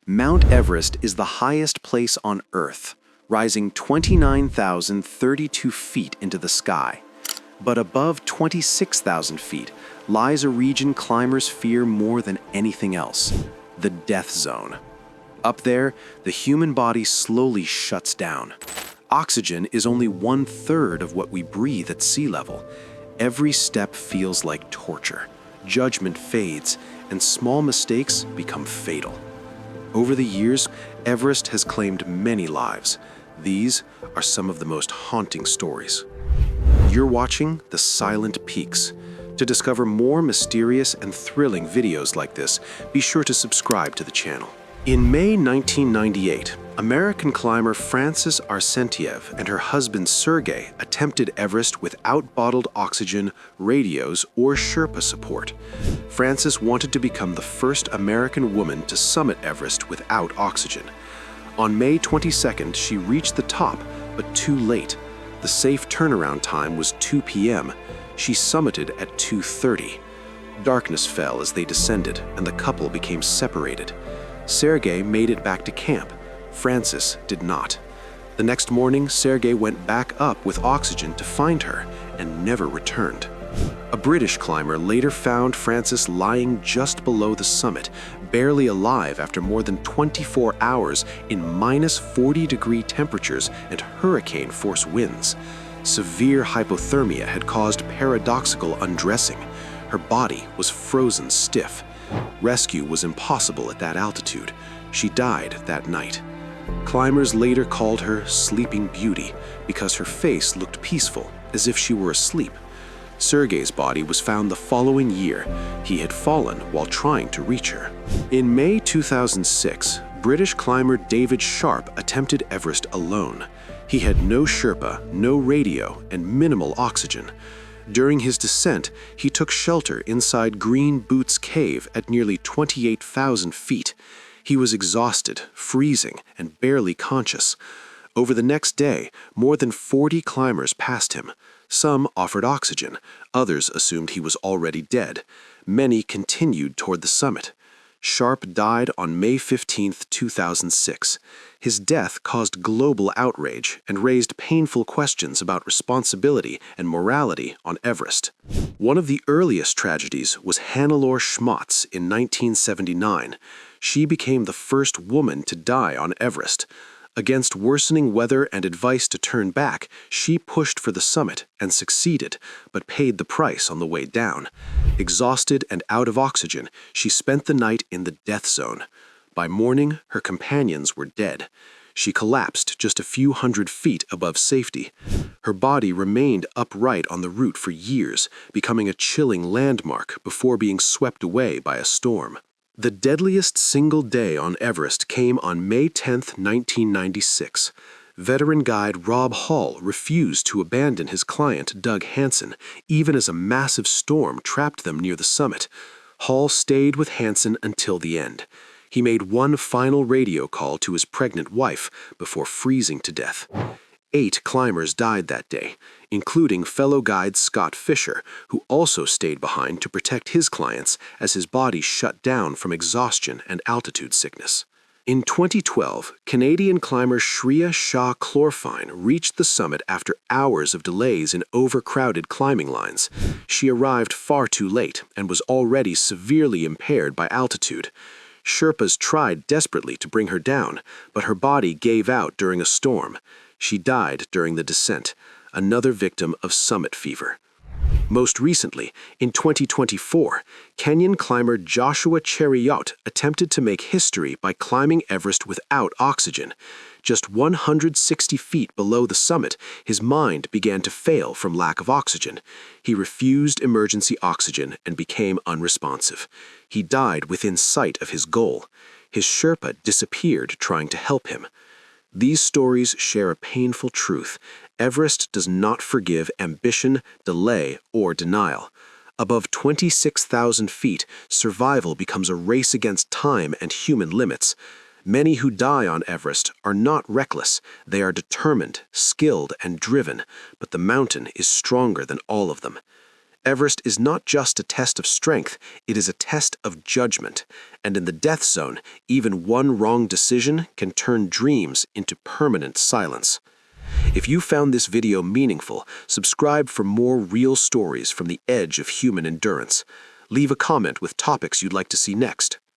Mount Everest is the highest place on Earth, rising 29,032 feet into the sky. But above 26,000 feet lies a region climbers fear more than anything else, the death zone. Up there, the human body slowly shuts down. Oxygen is only 1/3 of what we breathe at sea level. Every step feels like torture. Judgment fades, and small mistakes become fatal. Over the years, Everest has claimed many lives. These are some of the most haunting stories. You're watching The Silent Peaks. To discover more mysterious and thrilling videos like this, be sure to subscribe to the channel. In May 1998, American climber Frances Arsentiev and her husband Sergey attempted Everest without bottled oxygen, radios, or Sherpa support. Frances wanted to become the first American woman to summit Everest without oxygen. On May 22nd, she reached the top, but too late. The safe turnaround time was 2 p.m. She summited at 2:30. Darkness fell as they descended, and the couple became separated. Sergey made it back to camp. Frances did not. The next morning, Sergey went back up with oxygen to find her and never returned. A British climber later found Frances lying just below the summit, barely alive after more than 24 hours in -40-degree temperatures and hurricane-force winds. Severe hypothermia had caused paradoxical undressing. Her body was frozen stiff. Rescue was impossible at that altitude. She died that night. Climbers later called her Sleeping Beauty because her face looked peaceful, as if she were asleep. Sergey's body was found the following year. He had fallen while trying to reach her. In May 2006, British climber David Sharp attempted Everest alone. He had no Sherpa, no radio, and minimal oxygen. During his descent, he took shelter inside Green Boots Cave at nearly 28,000 feet. He was exhausted, freezing, and barely conscious. Over the next day, more than 40 climbers passed him. Some offered oxygen, others assumed he was already dead. Many continued toward the summit. Sharp died on May 15, 2006. His death caused global outrage and raised painful questions about responsibility and morality on Everest. One of the earliest tragedies was Hannelore Schmatz in 1979. She became the first woman to die on Everest. Against worsening weather and advice to turn back, she pushed for the summit and succeeded, but paid the price on the way down. Exhausted and out of oxygen, she spent the night in the death zone. By morning, her companions were dead. She collapsed just a few hundred feet above safety. Her body remained upright on the route for years, becoming a chilling landmark before being swept away by a storm. The deadliest single day on Everest came on May 10, 1996. Veteran guide Rob Hall refused to abandon his client Doug Hansen, even as a massive storm trapped them near the summit. Hall stayed with Hansen until the end. He made one final radio call to his pregnant wife before freezing to death. 8 climbers died that day, including fellow guide Scott Fisher, who also stayed behind to protect his clients as his body shut down from exhaustion and altitude sickness. In 2012, Canadian climber Shreya Shah Chlorfine reached the summit after hours of delays in overcrowded climbing lines. She arrived far too late and was already severely impaired by altitude. Sherpas tried desperately to bring her down, but her body gave out during a storm. She died during the descent, another victim of summit fever. Most recently, in 2024, Kenyan climber Joshua Cheruiyot attempted to make history by climbing Everest without oxygen. Just 160 feet below the summit, his mind began to fail from lack of oxygen. He refused emergency oxygen and became unresponsive. He died within sight of his goal. His Sherpa disappeared trying to help him. These stories share a painful truth. Everest does not forgive ambition, delay, or denial. Above 26,000 feet, survival becomes a race against time and human limits. Many who die on Everest are not reckless. They are determined, skilled, and driven, but the mountain is stronger than all of them. Everest is not just a test of strength, it is a test of judgment. And in the death zone, even one wrong decision can turn dreams into permanent silence. If you found this video meaningful, subscribe for more real stories from the edge of human endurance. Leave a comment with topics you'd like to see next.